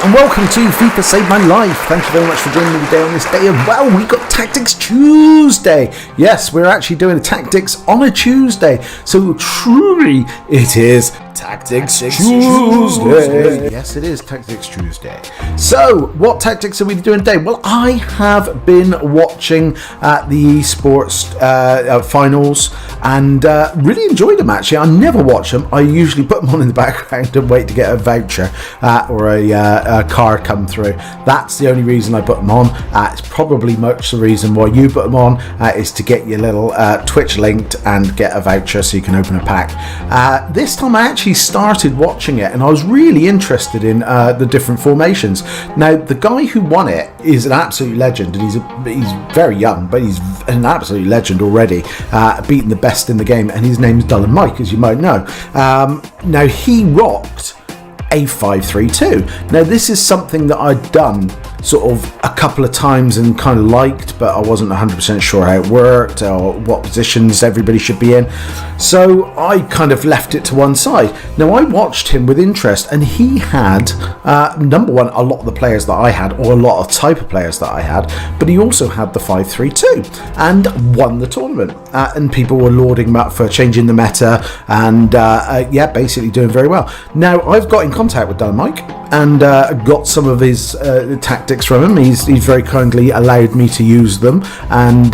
and welcome to FIFA Save My Life. Thank you very much for joining me today on this day of, well, we got Tactics Tuesday. Yes, we're actually doing a Tactics on a Tuesday, so truly it is Tactics Tuesday. Yes, it is Tactics Tuesday. So, what tactics are we doing today? Well, I have been watching the esports finals and really enjoyed them, actually. I never watch them. I usually put them on in the background and wait to get a voucher or a card come through. That's the only reason I put them on. It's probably much the reason why you put them on is to get your little Twitch linked and get a voucher so you can open a pack. This time I actually started watching it and I was really interested in the different formations. Now, the guy who won it is an absolute legend, and he's very young, but he's an absolute legend already, beating the best in the game, and his name is Dull Mike, as you might know. Now, he rocked a 5-3-2. Now, this is something that I'd done sort of a couple of times and kind of liked, but I wasn't 100% sure how it worked or what positions everybody should be in, so I kind of left it to one side. Now, I watched him with interest, and he had number one, a lot of the players that I had, or a lot of type of players that I had, but he also had the 5-3-2 and won the tournament, and people were lauding him up for changing the meta and yeah, basically doing very well. Now, I've got in contact with Dull Mike and got some of his tactics from him. He's very kindly allowed me to use them and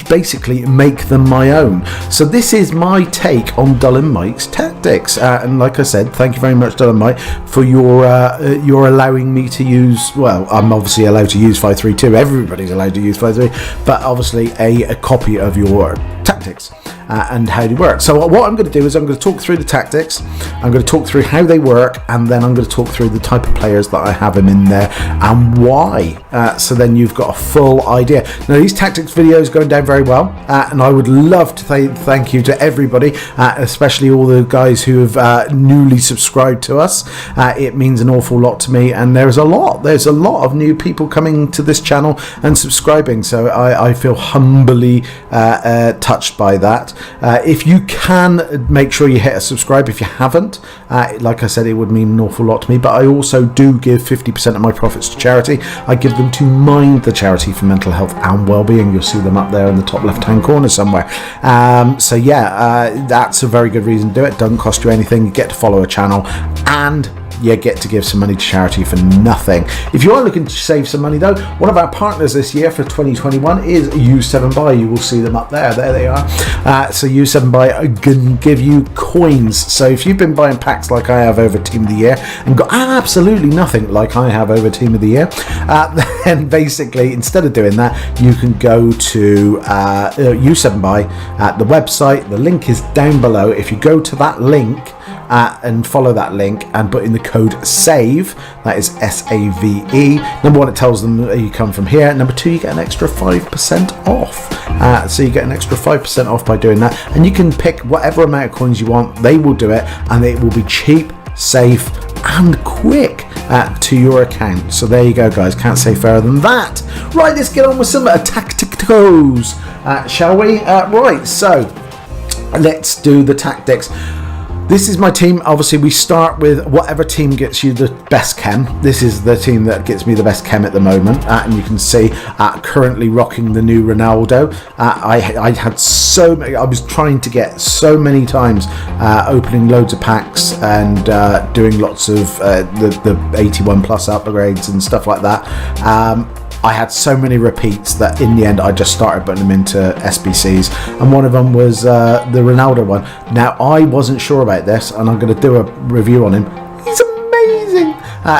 basically make them my own. So this is my take on Dull Mike's tactics, and like I said, thank you very much, Dull Mike, for your allowing me to use, well, I'm obviously allowed to use 5-3-2, everybody's allowed to use 5-3, but obviously a copy of your tactics and how they work. So what I'm going to do is I'm going to talk through the tactics, I'm going to talk through how they work, and then I'm going to talk through the type of players that I have in there and why, so then you've got a full idea. Now, these tactics videos going down very well, and I would love to thank you to everybody, especially all the guys who have newly subscribed to us. It means an awful lot to me, and there's a lot of new people coming to this channel and subscribing, so I feel humbly touched by that. If you can, make sure you hit a subscribe if you haven't. Like I said, it would mean an awful lot to me, but I also do give 50% of my profits to charity. I give them to Mind, the charity for mental health and well-being. You'll see them up there in the top left-hand corner somewhere. So yeah, that's a very good reason to do it. Doesn't cost you anything. You get to follow a channel, and you get to give some money to charity for nothing. If you are looking to save some money, though, one of our partners this year for 2021 is U7Buy. You will see them up there. There they are. So U7Buy can give you coins. So if you've been buying packs like I have over Team of the Year and got absolutely nothing like I have over Team of the Year, then basically, instead of doing that, you can go to U7Buy, the website. The link is down below. If you go to that link, and follow that link and put in the code SAVE, that is SAVE. Number one, it tells them that you come from here. Number two, you get an extra 5% off. So you get an extra 5% off by doing that, and you can pick whatever amount of coins you want. They will do it, and it will be cheap, safe, and quick to your account. So there you go, guys. Can't say fairer than that. Right, let's get on with some tacticos, shall we? Right, so let's do the tactics. This is my team. Obviously, we start with whatever team gets you the best chem. This is the team that gets me the best chem at the moment, and you can see currently rocking the new Ronaldo. I had so many. I was trying to get so many times, opening loads of packs and doing lots of the 81 plus upgrades and stuff like that. I had so many repeats that in the end I just started putting them into SBCs, and one of them was the Ronaldo one. Now, I wasn't sure about this, and I'm going to do a review on him. He's amazing.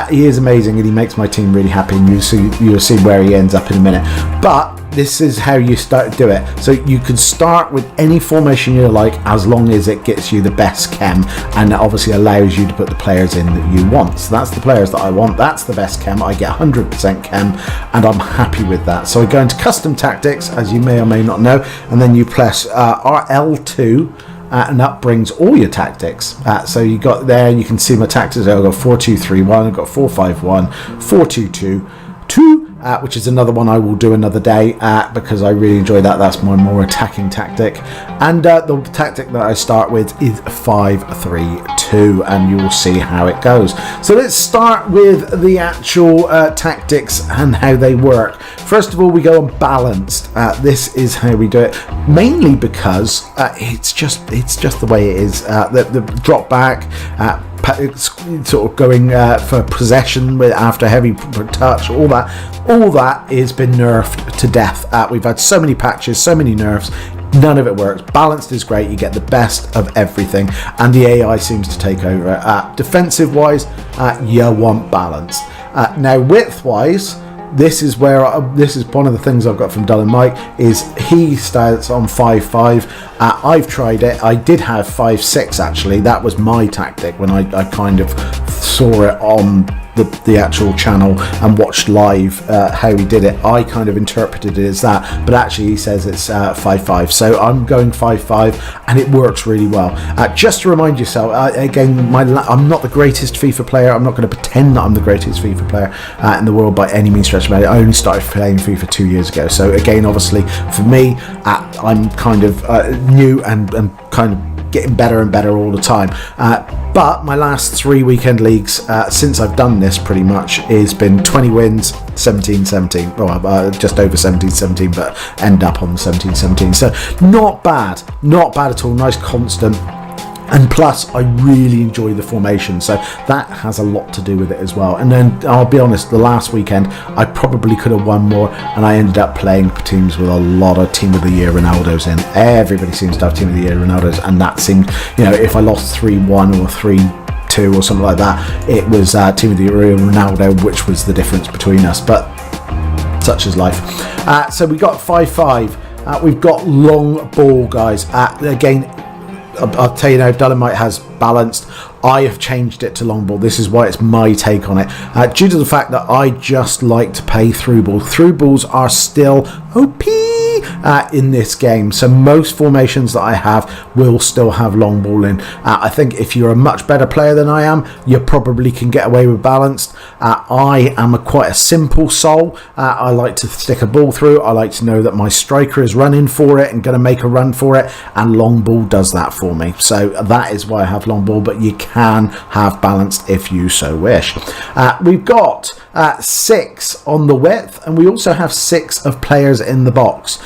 He is amazing, and he makes my team really happy, and you'll see where he ends up in a minute. But this is how you start to do it. So you can start with any formation you like, as long as it gets you the best chem, and it obviously allows you to put the players in that you want. So that's the players that I want. That's the best chem. I get 100% chem, and I'm happy with that. So I go into custom tactics, as you may or may not know, and then you press RL2, and that brings all your tactics. So you got there, you can see my tactics. I've got 4-2-3-1, I've got 4-5-1, 4-2-2, 2 which is another one I will do another day because I really enjoy that. That's my more attacking tactic. And the tactic that I start with is 5-3-2, and you will see how it goes. So let's start with the actual tactics and how they work. First of all, we go on balanced. This is how we do it, mainly because it's just the way it is. The drop back, sort of going for possession after heavy touch, all that has been nerfed to death. We've had so many patches, so many nerfs. None of it works. Balanced is great. You get the best of everything, and the AI seems to take over. Defensive wise, you want balanced. Now width wise, this is one of the things I've got from Dull and Mike, is he starts on 5-5. I've tried it. I did have 5-6 actually. That was my tactic when I kind of saw it on the actual channel and watched live how he did it. I kind of interpreted it as that, but actually he says it's 5-5. So I'm going 5-5, and it works really well. Just to remind yourself, again, I'm not the greatest FIFA player. I'm not going to pretend that I'm the greatest FIFA player in the world by any means stretch of it. I only started playing FIFA 2 years ago. So again, obviously for me, I'm kind of new and kind of getting better and better all the time. But my last 3 weekend leagues since I've done this pretty much has been 20 wins, 17-17. Well, just over 17-17, but end up on 17-17. So not bad at all. Nice constant. And plus, I really enjoy the formation, so that has a lot to do with it as well. And then, I'll be honest, the last weekend, I probably could have won more, and I ended up playing teams with a lot of Team of the Year Ronaldos in. Everybody seems to have Team of the Year Ronaldos, and that seemed, if I lost 3-1 or 3-2 or something like that, it was Team of the Year Ronaldo, which was the difference between us. But such is life. So we got 5-5. We've got long ball, guys. Again, I'll tell you now, Dolomite has balanced. I have changed it to long ball. This is why it's my take on it. Due to the fact that I just like to play through ball. Through balls are still OP in this game. So most formations that I have will still have long ball in. I think if you're a much better player than I am, you probably can get away with balanced. I am quite a simple soul. I like to stick a ball through. I like to know that my striker is running for it and going to make a run for it, and long ball does that for me. So that is why I have long ball, but you can have balanced if you so wish. We've got 6 on the width, and we also have 6 of players in the box,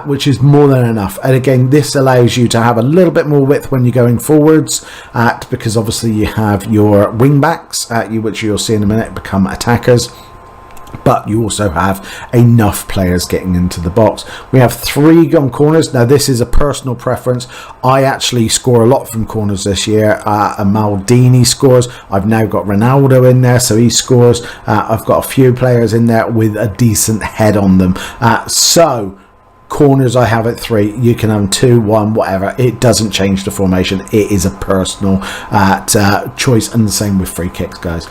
which is more than enough. And again, this allows you to have a little bit more width when you're going forwards, because obviously you have your wing backs, which you'll see in a minute, become attackers. But you also have enough players getting into the box. We have 3 on corners. Now, this is a personal preference. I actually score a lot from corners this year. Maldini scores. I've now got Ronaldo in there, so he scores. I've got a few players in there with a decent head on them. So corners I have at 3. You can have 2, 1, whatever. It doesn't change the formation. It is a personal choice, and the same with free kicks, guys.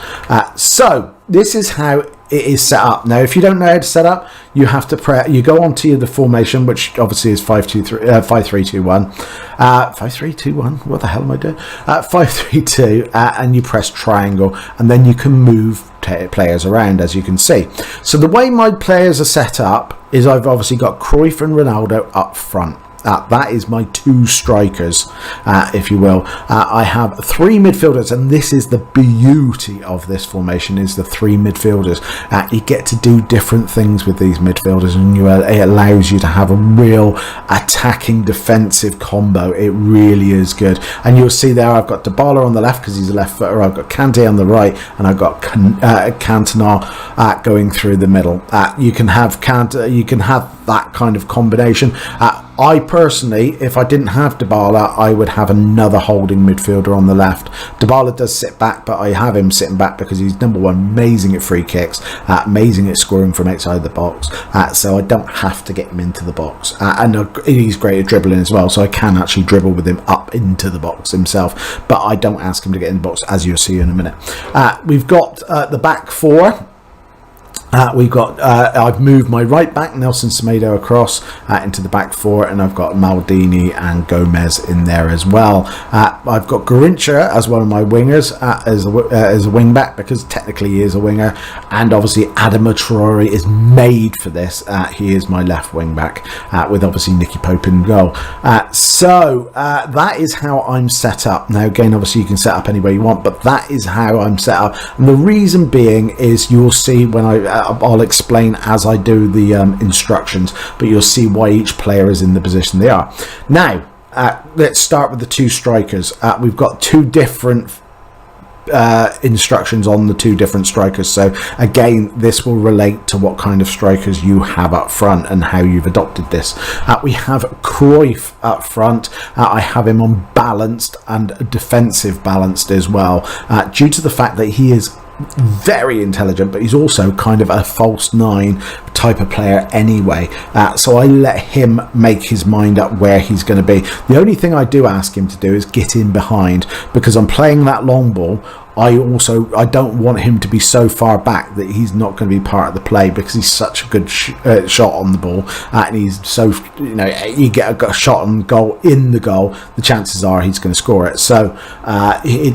So this is how it is set up. Now, if you don't know how to set up, you have to you go onto the formation, which obviously is 5-3-2-1. 5-3-2-1. What the hell am I doing? 5-3-2, and you press triangle, and then you can move players around, as you can see. So the way my players are set up is I've obviously got Cruyff and Ronaldo up front. That is my 2 strikers, if you will. I have 3 midfielders, and this is the beauty of this formation, is the 3 midfielders. You get to do different things with these midfielders, and it allows you to have a real attacking defensive combo. It really is good. And you'll see there I've got Dybala on the left because he's a left footer. I've got Kante on the right, and I've got Cantona going through the middle. You can have that kind of combination. I personally, if I didn't have Dybala, I would have another holding midfielder on the left. Dybala does sit back, but I have him sitting back because he's number 1, amazing at free kicks, amazing at scoring from outside the box, so I don't have to get him into the box. And he's great at dribbling as well, so I can actually dribble with him up into the box himself, but I don't ask him to get in the box, as you'll see in a minute. We've got the back 4. We've got. I've moved my right back Nelson Semedo across into the back four, and I've got Maldini and Gomez in there as well. I've got Garrincha as one of my wingers as a wing back, because technically he is a winger, and obviously Adama Traore is made for this. He is my left wing back with obviously Nicky Pope in goal. So that is how I'm set up. Now again, obviously you can set up any way you want, but that is how I'm set up, and the reason being is you'll see when I'll explain as I do the instructions, but you'll see why each player is in the position they are. Now, let's start with the two strikers. We've got two different instructions on the two different strikers, so again this will relate to what kind of strikers you have up front and how you've adopted this. We have Cruyff up front. I have him on balanced and defensive balanced as well, due to the fact that he is very intelligent, but he's also kind of a false nine type of player anyway, so I let him make his mind up where he's going to be. The only thing I do ask him to do is get in behind, because I'm playing that long ball. I don't want him to be so far back that he's not going to be part of the play, because he's such a good shot on the ball, and he's so, you get a shot on goal in the goal, the chances are he's going to score it. So you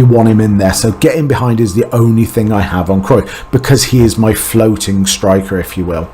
want him in there. So getting behind is the only thing I have on Cruyff, because he is my floating striker, if you will.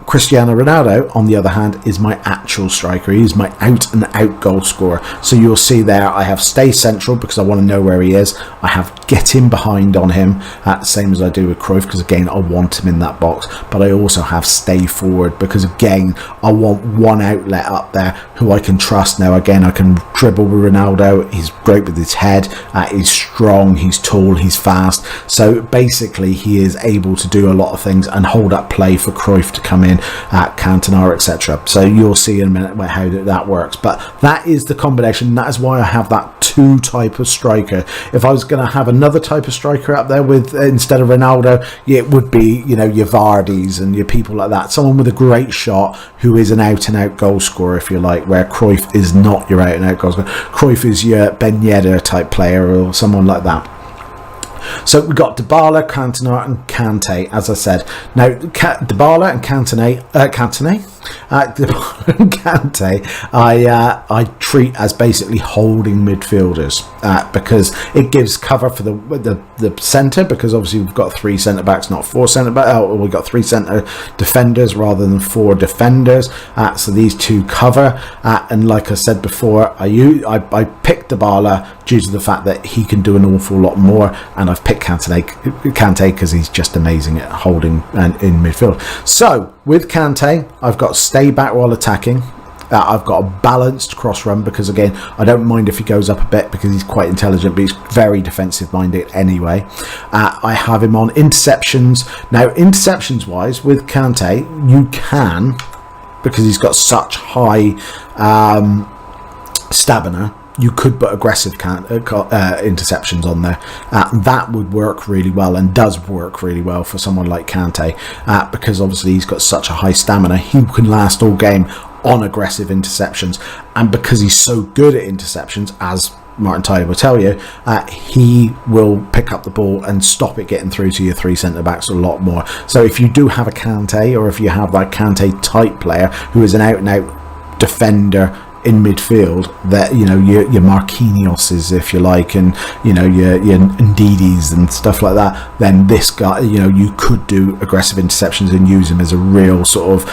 Cristiano Ronaldo, on the other hand, is my actual striker. He is my out-and-out goal scorer. So you'll see there I have stay central, because I want to know where he is. I have get in behind on him, same as I do with Cruyff, because again I want him in that box. But I also have stay forward, because again I want one outlet up there who I can trust. Now again, I can dribble with Ronaldo. He's great with his head. He's strong, he's tall, he's fast. So basically he is able to do a lot of things and hold up play for Cruyff to come in, Cantona, etc. So you'll see in a minute how that works. But that is the combination. That is why I have that two type of striker. If I was going to have another type of striker up there with instead of Ronaldo, it would be your Vardis and your people like that. Someone with a great shot who is an out and out goal scorer, if you like, where Cruyff is not your out and out goal scorer. Cruyff is your Ben Yedder type player or someone like that. So we've got Dybala, Cantona and Kante, as I said. Now, Dybala and Kante, I treat as basically holding midfielders, because it gives cover for the centre, because obviously we've got three centre-backs, not four centre-backs, we've got three centre defenders rather than four defenders, so these two cover, and like I said before, I picked Dybala due to the fact that he can do an awful lot more, and I've picked Kante because he's just amazing at holding and in midfield. So with Kante, I've got stay back while attacking. I've got a balanced cross run, because again I don't mind if he goes up a bit, because he's quite intelligent, but he's very defensive minded anyway. I have him on interceptions. Now interceptions wise with Kante, you can, because he's got such high stamina, you could put aggressive interceptions on there. That would work really well, and does work really well for someone like Kante, because obviously he's got such a high stamina. He can last all game on aggressive interceptions, and because he's so good at interceptions, as Martin Tyler will tell you, he will pick up the ball and stop it getting through to your three centre-backs a lot more. So if you do have a Kante, or if you have that Kante type player who is an out-and-out defender in midfield, that your Marquinhoses, if you like, and your Ndidis and stuff like that, then this guy, you could do aggressive interceptions and use him as a real sort of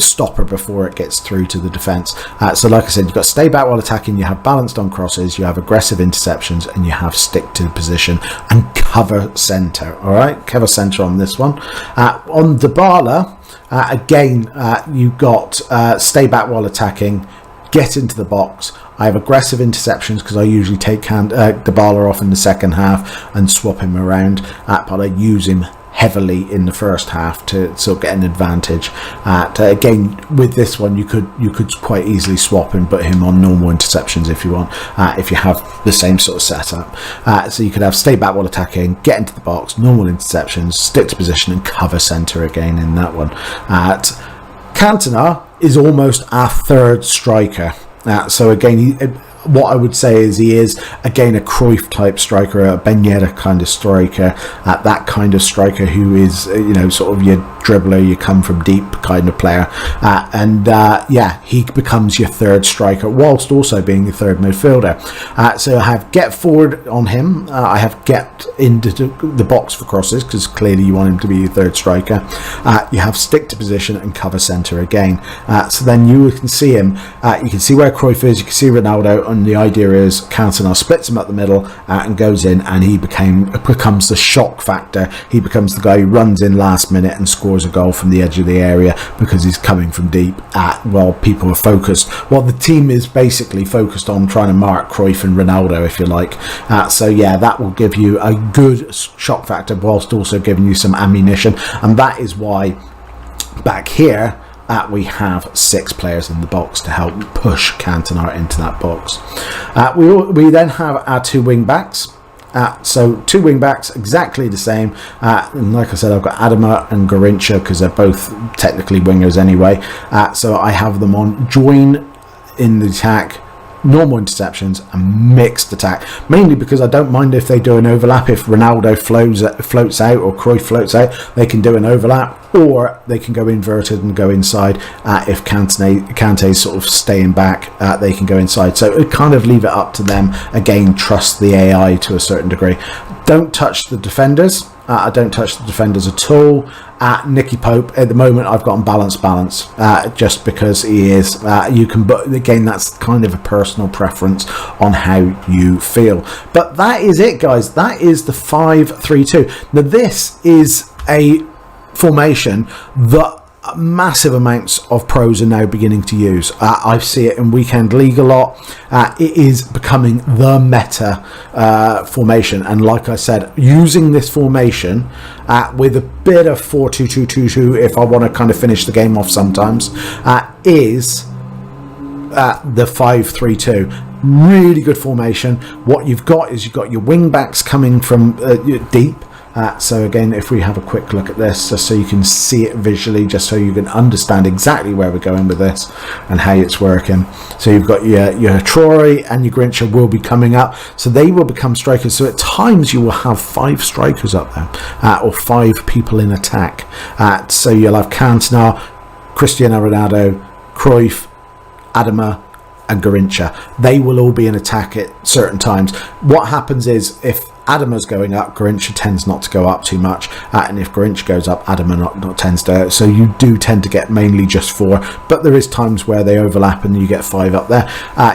stopper before it gets through to the defence. So like I said, you've got stay back while attacking, you have balanced on crosses, you have aggressive interceptions, and you have stick to position and cover centre. All right, cover centre on this one. On Dybala, again, you've got stay back while attacking, get into the box. I have aggressive interceptions, because I usually take Dybala off in the second half and swap him around, but I use him heavily in the first half to sort of get an advantage. Again, with this one, you could quite easily swap and put him on normal interceptions if you want, if you have the same sort of setup. So you could have stay back while attacking, get into the box, normal interceptions, stick to position, and cover centre again in that one. Cantona is almost our third striker. So again, what I would say is he is, again, a Cruyff type striker, a Ben Yedder kind of striker, that kind of striker who is, sort of your dribbler, you come from deep kind of player. He becomes your third striker whilst also being your third midfielder. So I have get forward on him. I have get into the box for crosses because clearly you want him to be your third striker. You have stick to position and cover centre again. So then you can see him. You can see where Cruyff is. You can see Ronaldo. And the idea is Cantona splits him up the middle and goes in, and he becomes the shock factor. He becomes the guy who runs in last minute and scores a goal from the edge of the area because he's coming from deep. While people are focused, the team is basically focused on trying to mark Cruyff and Ronaldo, if you like. That will give you a good shock factor whilst also giving you some ammunition, and that is why back here we have 6 players in the box to help push Cantona into that box. We then have our 2 wing backs. So 2 wing backs, exactly the same. And like I said, I've got Adama and Garrincha because they're both technically wingers anyway. So I have them on join in the attack, normal interceptions and mixed attack, mainly because I don't mind if they do an overlap. If Ronaldo floats out or Cruyff floats out, they can do an overlap, or they can go inverted and go inside. If Kante's sort of staying back, they can go inside. So kind of leave it up to them. Again, trust the AI to a certain degree. Don't touch the defenders. I don't touch the defenders at all. Nicky Pope, at the moment, I've got him balance, just because he is. But again, that's kind of a personal preference on how you feel. But that is it, guys. That is the 5-3-2. Now, this is a formation that massive amounts of pros are now beginning to use. I see it in Weekend League a lot. It is becoming the meta formation, and like I said, using this formation with a bit of 4-2-2-2-2 if I want to kind of finish the game off sometimes, is the 5-3-2. Really good formation. What you've got is you've got your wing backs coming from deep. So again, if we have a quick look at this, just so you can see it visually, just so you can understand exactly where we're going with this and how it's working. So you've got your Troy and your Garrincha will be coming up, so they will become strikers. So at times you will have 5 strikers up there, or 5 people in attack. So you'll have Cantona, Cristiano Ronaldo, Cruyff, Adama and Garrincha. They will all be in attack at certain times. What happens is if Adama's going up, Garrincha tends not to go up too much, and if Garrincha goes up, Adama not tends to. So you do tend to get mainly just 4, but there is times where they overlap and you get 5 up there.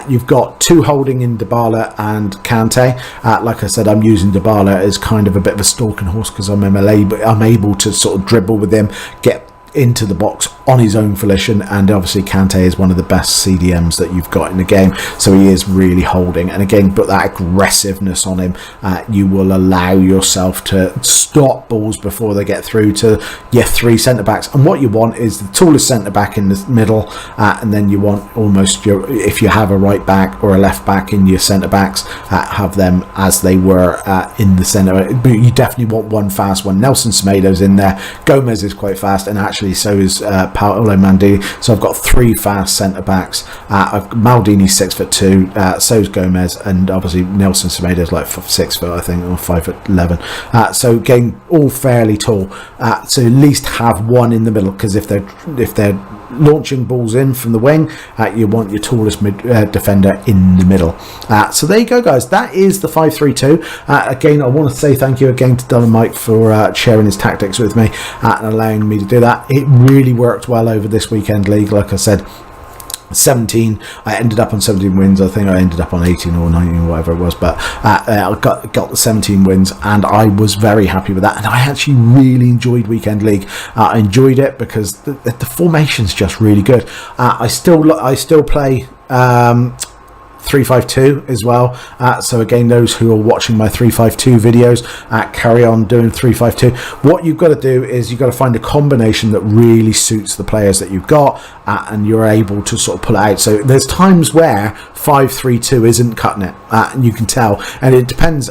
You've got 2 holding in Dybala and Kante. Like I said, I'm using Dybala as kind of a bit of a stalking horse because I'm able to sort of dribble with him, get into the box on his own volition, and obviously Kante is one of the best CDMs that you've got in the game, so he is really holding. And again, put that aggressiveness on him, you will allow yourself to stop balls before they get through to your 3 centre backs. And what you want is the tallest centre back in the middle, and then you want almost if you have a right back or a left back in your centre backs, have them as they were in the centre. But you definitely want one fast one. Nelson Semedo's in there, Gomez is quite fast, and actually so is Paolo Maldini. So I've got 3 fast centre backs. Maldini's 6'2", so's Gomez, and obviously Nelson Semedo's like 6 foot, I think, or 5'11". So again, all fairly tall. So at least have one in the middle, because if they're launching balls in from the wing, you want your tallest defender in the middle. So there you go, guys. That is the 5-3-2. Again, I want to say thank you again to Don Mike for sharing his tactics with me and allowing me to do that. It really worked well over this Weekend League. Like I said, 17, I ended up on 17 wins. I think I ended up on 18 or 19 or whatever it was, but I got the 17 wins, and I was very happy with that. And I actually really enjoyed Weekend League. I enjoyed it because the formation's just really good. I still play 3-5-2 as well. So again, those who are watching my 3-5-2 videos, carry on doing 3-5-2. What you've got to do is you've got to find a combination that really suits the players that you've got, and you're able to sort of pull it out. So there's times where 5-3-2 isn't cutting it, and you can tell, and it depends.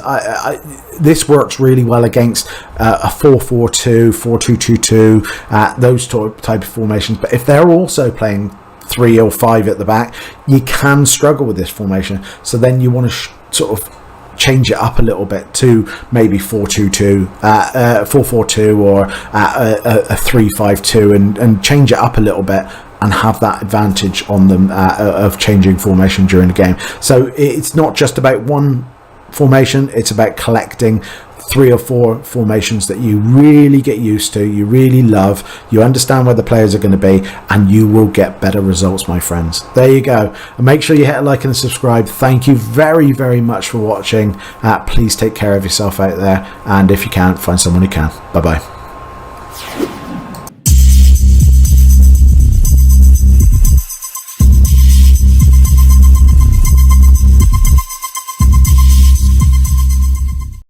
This works really well against a 4-4-2, 4-2-2-2, those type of formations. But if they're also playing 3 or 5 at the back, you can struggle with this formation. So then you want to sort of change it up a little bit to maybe 4-2-2, 4-4-2, or a 3-5-2, and change it up a little bit and have that advantage on them of changing formation during the game. So it's not just about one formation, it's about collecting 3 or 4 formations that you really get used to, you really love, you understand where the players are going to be, and you will get better results, my friends. There you go. And make sure you hit a like and subscribe. Thank you very, very much for watching. Please take care of yourself out there, and if you can't, find someone who can. Bye bye.